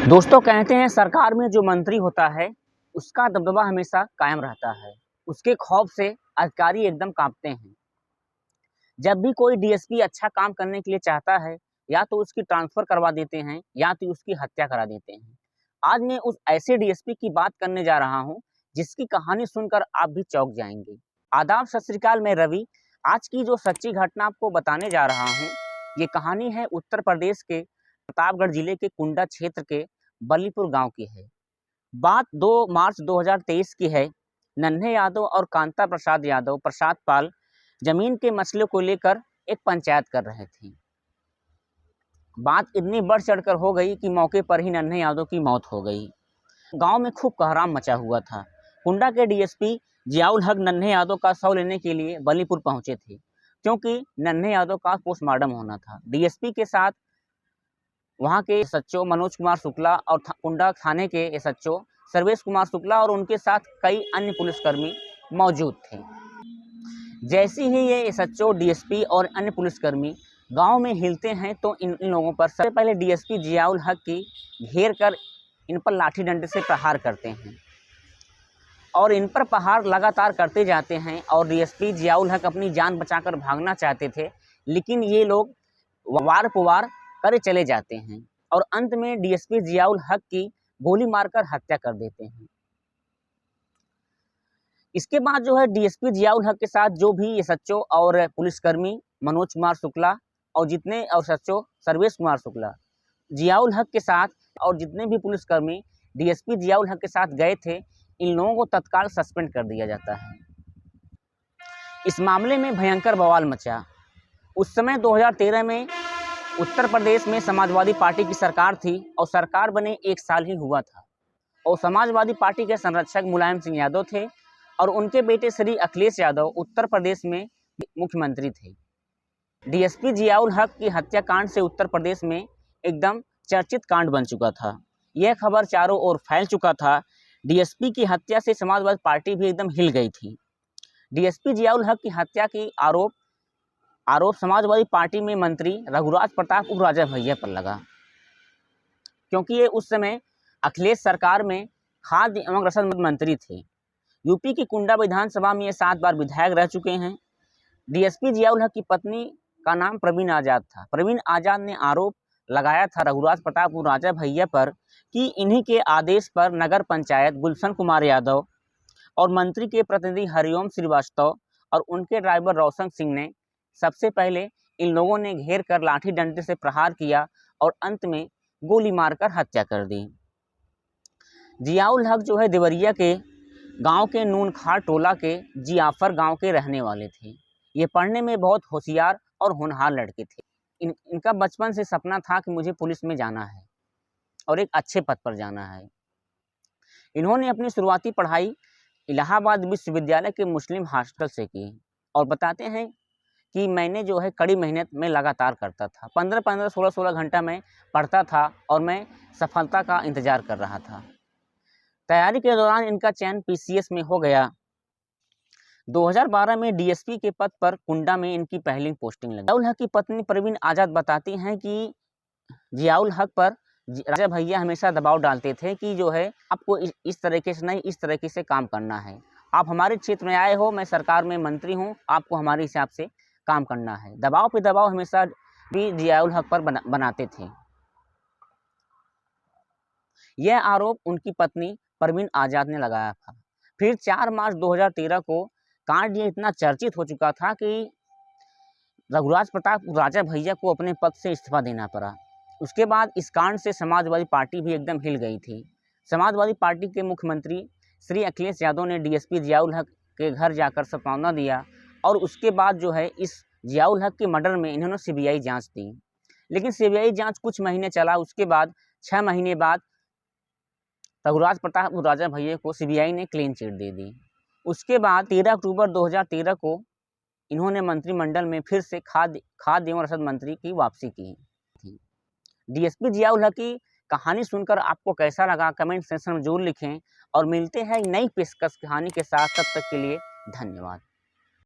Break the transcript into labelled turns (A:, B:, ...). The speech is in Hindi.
A: दोस्तों कहते हैं सरकार में जो मंत्री होता है उसका दबदबा हमेशा कायम रहता है। उसके खौफ से अधिकारी एकदम कांपते हैं। जब भी कोई डीएसपी अच्छा काम करने के लिए चाहता है या तो उसकी ट्रांसफर करवा देते हैं या तो उसकी हत्या करा देते हैं। आज मैं उस ऐसे डीएसपी की बात करने जा रहा हूं जिसकी कहानी सुनकर आप भी चौंक जाएंगे। आदाब, सत श्री अकाल, मैं रवि। आज की जो सच्ची घटना आपको बताने जा रहा हूँ ये कहानी है उत्तर प्रदेश के प्रतापगढ़ जिले के कुंडा क्षेत्र के बल्लीपुर गांव की है। बात 2 मार्च 2023 की है। नन्हे यादव और कांता प्रसाद यादव प्रसाद पाल जमीन के मसले को लेकर एक पंचायत कर रहे थे। बात इतनी बढ़ चढ़कर हो गई कि मौके पर ही नन्हे यादव की मौत हो गई। गांव में खूब कोहराम मचा हुआ था। कुंडा के डीएसपी जियाउल हक नन्हे यादव का शव लेने के लिए बल्लीपुर पहुंचे थे क्योंकि नन्हे यादव का पोस्टमार्टम होना था। डीएसपी के साथ वहां के एसएचओ मनोज कुमार शुक्ला और कुंडा थाने के एसएचओ सर्वेश कुमार शुक्ला और उनके साथ कई अन्य पुलिसकर्मी मौजूद थे। जैसे ही ये एसएचओ, डीएसपी और अन्य पुलिसकर्मी गांव में हिलते हैं तो इन लोगों पर सबसे पहले डीएसपी जियाउल हक की घेर कर इन पर लाठी डंडे से प्रहार करते हैं और इन पर प्रहार लगातार करते जाते हैं। और डीएसपी जियाउल हक अपनी जान बचाकर भागना चाहते थे लेकिन ये लोग वार पुवार करे चले जाते हैं और अंत में डीएसपी जियाउल हक की गोली मारकर हत्या कर देते हैं। इसके बाद जो है डीएसपी जियाउल हक के साथ जो भी एसएचओ और पुलिसकर्मी मनोज कुमार शुक्ला और जितने और एसएचओ सर्वेश कुमार शुक्ला जियाउल हक के साथ और जितने भी पुलिसकर्मी डीएसपी जियाउल हक के साथ गए थे इन लोगों को तत्काल सस्पेंड कर दिया जाता है। इस मामले में भयंकर बवाल मचा। उस समय 2013 में उत्तर प्रदेश में समाजवादी पार्टी की सरकार थी और सरकार बने 1 साल ही हुआ था और समाजवादी पार्टी के संरक्षक मुलायम सिंह यादव थे और उनके बेटे श्री अखिलेश यादव उत्तर प्रदेश में मुख्यमंत्री थे। डीएसपी जियाउल हक की हत्याकांड से उत्तर प्रदेश में एकदम चर्चित कांड बन चुका था। यह खबर चारों ओर फैल चुका था। डीएसपी की हत्या से समाजवादी पार्टी भी एकदम हिल गई थी। डीएसपी जियाउल हक की हत्या की आरोप समाजवादी पार्टी में मंत्री रघुराज प्रताप उर्फ राजा भैया पर लगा क्योंकि ये उस समय अखिलेश सरकार में खाद्य एवं रसद मंत्री थे। यूपी की कुंडा विधानसभा में ये 7 बार विधायक रह चुके हैं। डीएसपी जियाउल हक की पत्नी का नाम प्रवीण आजाद था। प्रवीण आजाद ने आरोप लगाया था रघुराज प्रताप उर्फ राजा भैया पर कि इन्हीं के आदेश पर नगर पंचायत गुलशन कुमार यादव और मंत्री के प्रतिनिधि हरिओम श्रीवास्तव और उनके ड्राइवर रोशन सिंह ने सबसे पहले इन लोगों ने घेर कर लाठी डंडे से प्रहार किया और अंत में गोली मारकर हत्या कर दी। जियाउल हक जो है देवरिया के गांव के नूनखार टोला के जियाफर गांव के रहने वाले थे। ये पढ़ने में बहुत होशियार और होनहार लड़के थे। इनका बचपन से सपना था कि मुझे पुलिस में जाना है और एक अच्छे पद पर जाना है। इन्होंने अपनी शुरुआती पढ़ाई इलाहाबाद विश्वविद्यालय के मुस्लिम हॉस्टल से की और बताते हैं कि मैंने जो है कड़ी मेहनत में लगातार करता था। 15-15, 16-16 घंटा मैं पढ़ता था और मैं सफलता का इंतजार कर रहा था। तैयारी के दौरान इनका चयन पीसीएस में हो गया। 2012 में डीएसपी के पद पर कुंडा में इनकी पहली पोस्टिंग लगी। जियाउल हक की पत्नी प्रवीण आजाद बताती हैं कि जियाउल हक पर राजा भैया हमेशा दबाव डालते थे कि जो है आपको इस तरीके से नहीं, इस तरीके से काम करना है। आप हमारे क्षेत्र में आए हो, मैं सरकार में मंत्री हूँ, आपको हमारे हिसाब से काम करना है। दबाव पे दबाव हमेशा भी जियाउल हक पर बनाते थे। यह आरोप उनकी पत्नी प्रवीण आजाद ने लगाया था। फिर 4 मार्च 2013 को कांड ये इतना चर्चित हो चुका था कि रघुराज प्रताप राजा भैया को अपने पद से इस्तीफा देना पड़ा। उसके बाद इस कांड से समाजवादी पार्टी भी एकदम हिल गई थी। समाजवादी पार्टी के मुख्यमंत्री श्री अखिलेश यादव ने डीएसपी जियाउल हक के घर जाकर सत्यापन दिया और उसके बाद जो है इस जियाउल हक के मर्डर में इन्होंने सीबीआई जांच दी। लेकिन सीबीआई जांच कुछ महीने चला। उसके बाद 6 महीने बाद रघुराज प्रताप राजा भैया को सीबीआई ने क्लीन चिट दे दी। उसके बाद 13 अक्टूबर 2013 को इन्होंने मंत्रिमंडल में फिर से खाद्य एवं रसद मंत्री की वापसी की थी। डीएसपी जियाउल हक की कहानी सुनकर आपको कैसा लगा कमेंट सेक्शन में जरूर लिखें और मिलते हैं नई पेशकश कहानी के साथ। तब तक के लिए धन्यवाद।